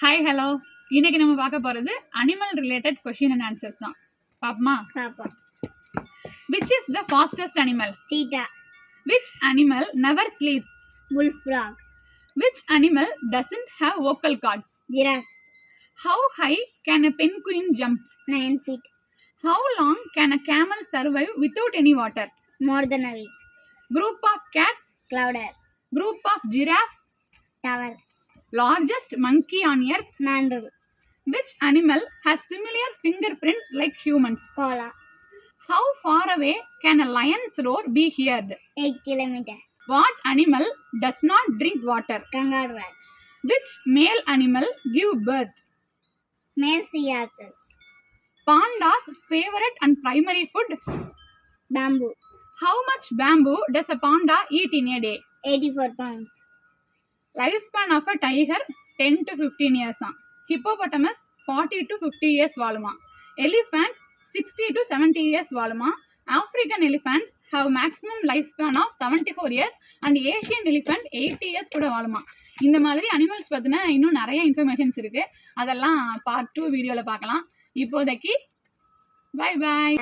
Hi hello இன்னைக்கு நம்ம பார்க்க போகிறது animal related question and answers தான். பாப்போமா? பாப்போம். Which is the fastest animal? Cheetah. Which animal never sleeps? Bullfrog. Which animal doesn't have vocal cords? Giraffe. How high can a penguin jump? 9 feet. How long can a camel survive without any water? More than a week. Group of cats. Clouder. Group of giraffe. Tower. Largest monkey on earth. Mandrill. Which animal has similar fingerprint like humans? Koala. How far away can a lion's roar be heard? 8 kilometers. What animal does not drink water? Kangaroo rat. Which male animal give birth? Male sea horses. Panda's favorite and primary food? Bamboo. How much bamboo does a panda eat in a day? 84 pounds. Lifespan of a tiger 10 to 15 years. Hippopotamus 40 to 50 years வாழுமா. Elephant 60 to 70 years வாழுமா. African elephants have maximum lifespan of 74 years and Asian elephant 80 years கூட வாழுமா. இந்த மாதிரி animals பற்றின இன்னும் நிறைய informations இருக்கு. அதெல்லாம் part 2 வீடியோவில் பார்க்கலாம். இப்போதைக்கு பை பாய்.